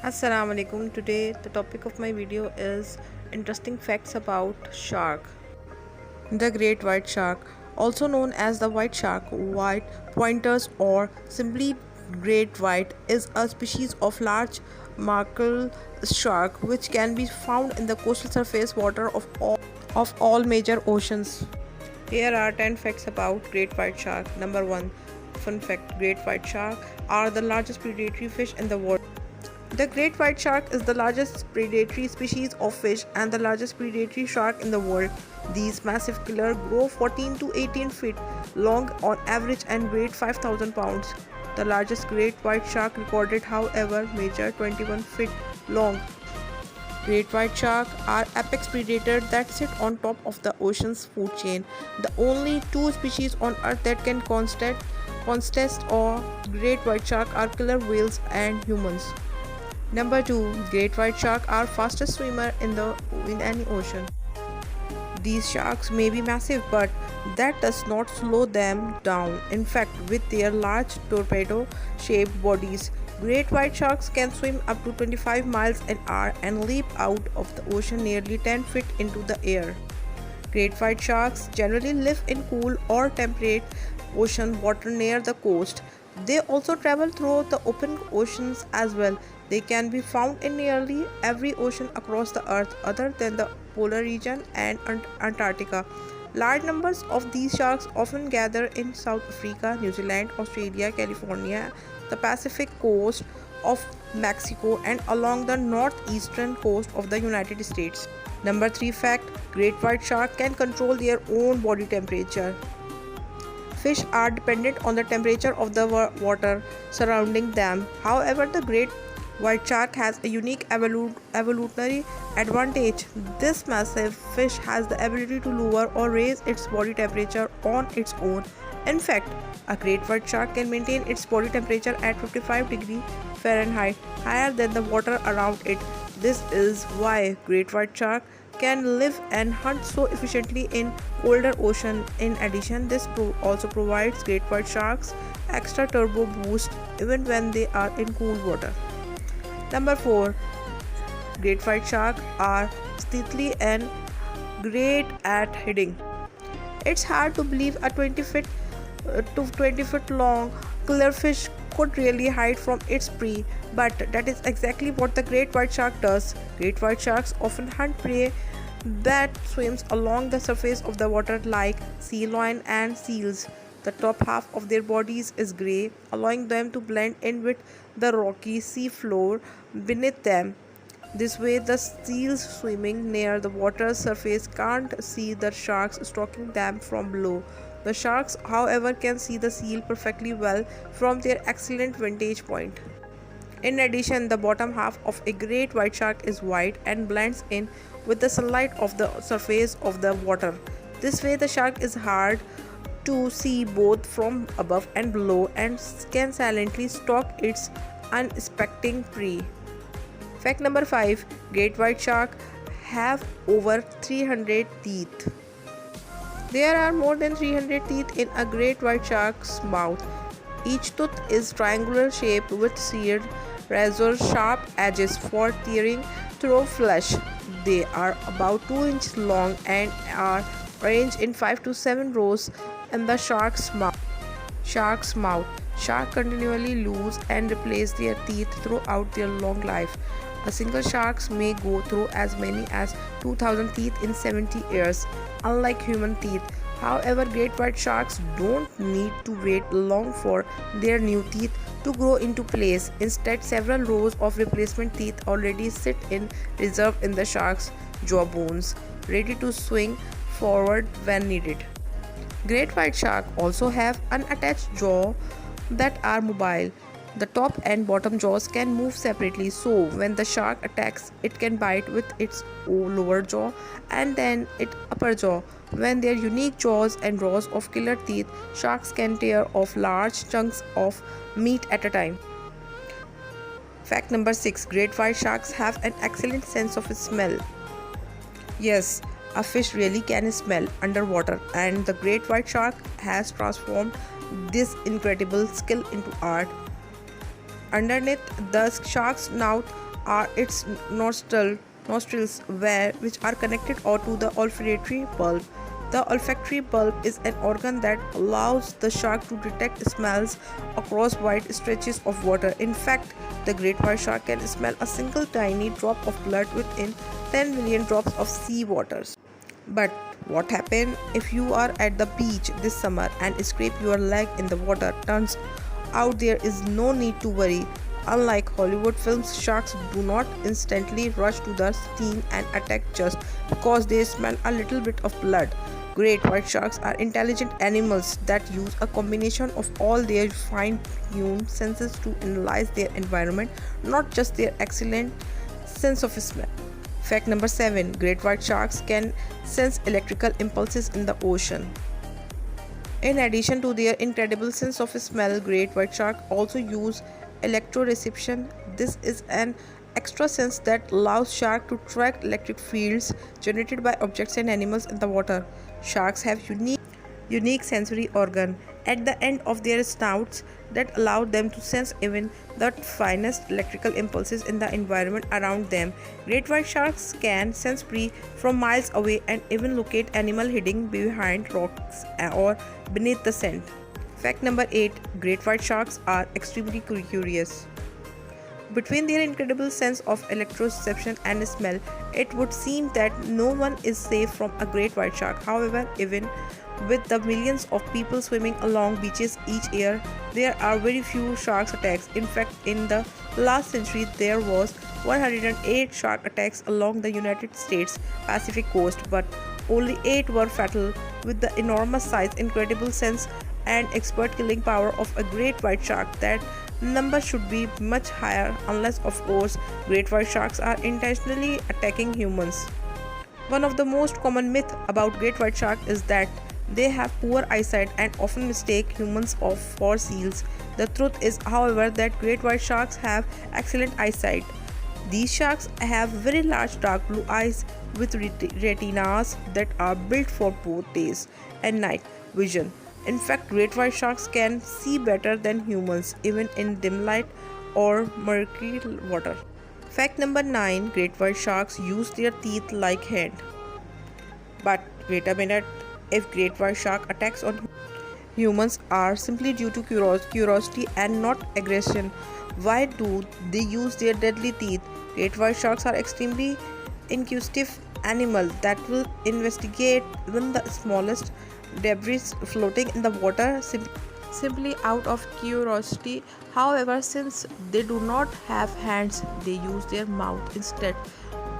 Assalamu alaikum. Today the topic of my video is interesting facts about shark. The great white shark, also known as the white shark, white pointers or simply great white, is a species of large marble shark which can be found in the coastal surface water of all major oceans. Here are 10 facts about great white shark. Number 1. Fun fact: great white shark are the largest predatory fish in the world. The great white shark is the largest predatory species of fish and the largest predatory shark in the world. These massive killers grow 14 to 18 feet long on average and weigh 5,000 pounds. The largest great white shark recorded, however, measure 21 feet long. Great white shark are apex predators that sit on top of the ocean's food chain. The only two species on earth that can contest or great white shark are killer whales and humans. Number 2. Great white shark are fastest swimmer in any ocean. These sharks may be massive, but that does not slow them down. In fact, with their large torpedo-shaped bodies, great white sharks can swim up to 25 miles an hour and leap out of the ocean nearly 10 feet into the air. Great white sharks generally live in cool or temperate ocean water near the coast. They also travel through the open oceans as well. They can be found in nearly every ocean across the earth other than the polar region and Antarctica. Large numbers of these sharks often gather in South Africa, New Zealand, Australia, California, the Pacific coast of Mexico, and along the northeastern coast of the United States. Number 3 fact: great white shark can control their own body temperature. Fish are dependent on the temperature of the water surrounding them. However, the great white shark has a unique evolutionary advantage. This massive fish has the ability to lower or raise its body temperature on its own. In fact, a great white shark can maintain its body temperature at 55 degrees Fahrenheit, higher than the water around it. This is why great white shark can live and hunt so efficiently in colder ocean. In addition, this also provides great white sharks extra turbo boost even when they are in cool water. Number 4. Great white shark are stealthy and great at hiding. It's hard to believe a 20 foot long killer fish could really hide from its prey, but that is exactly what the great white shark does. Great white sharks often hunt prey that swims along the surface of the water like sea lion and seals. The top half of their bodies is grey, allowing them to blend in with the rocky sea floor beneath them. This way, the seals swimming near the water's surface can't see the sharks stalking them from below. The sharks, however, can see the seal perfectly well from their excellent vantage point. In addition, the bottom half of a great white shark is white and blends in with the sunlight of the surface of the water. This way, the shark is hard to see both from above and below and can silently stalk its unsuspecting prey. Fact number 5. Great white shark have over 300 teeth. There are more than 300 teeth in a great white shark's mouth. Each tooth is triangular shaped with seared, razor-sharp edges for tearing through flesh. They are about 2 inches long and are arranged in 5 to 7 rows in the shark's mouth. Sharks continually lose and replace their teeth throughout their long life. A single shark may go through as many as 2,000 teeth in 70 years, unlike human teeth. However, great white sharks don't need to wait long for their new teeth to grow into place. Instead, several rows of replacement teeth already sit in reserve in the shark's jaw bones, ready to swing forward when needed. Great white sharks also have unattached jaws that are mobile. The top and bottom jaws can move separately, so when the shark attacks, it can bite with its lower jaw and then its upper jaw. When their unique jaws and rows of killer teeth, sharks can tear off large chunks of meat at a time. Fact number 6. Great white sharks have an excellent sense of smell. Yes, a fish really can smell underwater, and the great white shark has transformed this incredible skill into art. Underneath the shark's snout are its nostrils which are connected or to the olfactory bulb. The olfactory bulb is an organ that allows the shark to detect smells across wide stretches of water. In fact, the great white shark can smell a single tiny drop of blood within 10 million drops of sea water. But what happens if you are at the beach this summer and scrape your leg in the water? Turns out there is no need to worry. Unlike Hollywood films, sharks do not instantly rush to the scene and attack just because they smell a little bit of blood. Great white sharks are intelligent animals that use a combination of all their fine-tuned senses to analyze their environment, not just their excellent sense of smell. Fact number 7. Great white sharks can sense electrical impulses in the ocean. In addition to their incredible sense of smell, great white sharks also use electroreception. This is an extra sense that allows sharks to track electric fields generated by objects and animals in the water. Sharks have unique sensory organ at the end of their snouts that allow them to sense even the finest electrical impulses in the environment around them. Great white sharks can sense prey from miles away and even locate animal hiding behind rocks or beneath the sand. Fact number 8. Great white sharks are extremely curious. Between their incredible sense of electroreception and smell, it would seem that no one is safe from a great white shark. However, even with the millions of people swimming along beaches each year, there are very few shark attacks. In fact, in the last century, there was 108 shark attacks along the United States Pacific coast, but only 8 were fatal. With the enormous size, incredible sense, and expert killing power of a great white shark, that number should be much higher, unless of course great white sharks are intentionally attacking humans. One of the most common myths about great white shark is that they have poor eyesight and often mistake humans for seals. The truth is, however, that great white sharks have excellent eyesight. These sharks have very large dark blue eyes with retinas that are built for both days and night vision. In fact, great white sharks can see better than humans, even in dim light or murky water. Fact number 9. Great white sharks use their teeth like hand. But wait a minute, if great white shark attacks on humans are simply due to curiosity and not aggression, why do they use their deadly teeth? Great white sharks are extremely inquisitive animals that will investigate even the smallest debris floating in the water simply out of curiosity. However, since they do not have hands, they use their mouth instead.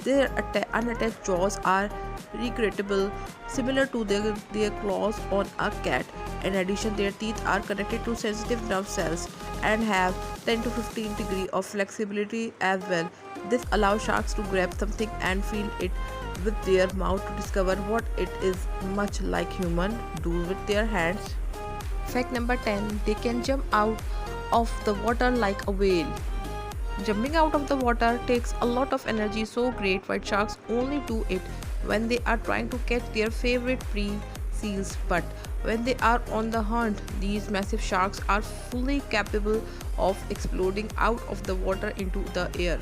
Their unattached jaws are regrettable, similar to their claws on a cat. In addition, their teeth are connected to sensitive nerve cells and have 10 to 15 degrees of flexibility as well. This allows sharks to grab something and feel it with their mouth to discover what it is, much like humans do with their hands. Fact number 10. They can jump out of the water like a whale. Jumping out of the water takes a lot of energy, so great white sharks only do it when they are trying to catch their favorite prey, seals. But when they are on the hunt, these massive sharks are fully capable of exploding out of the water into the air.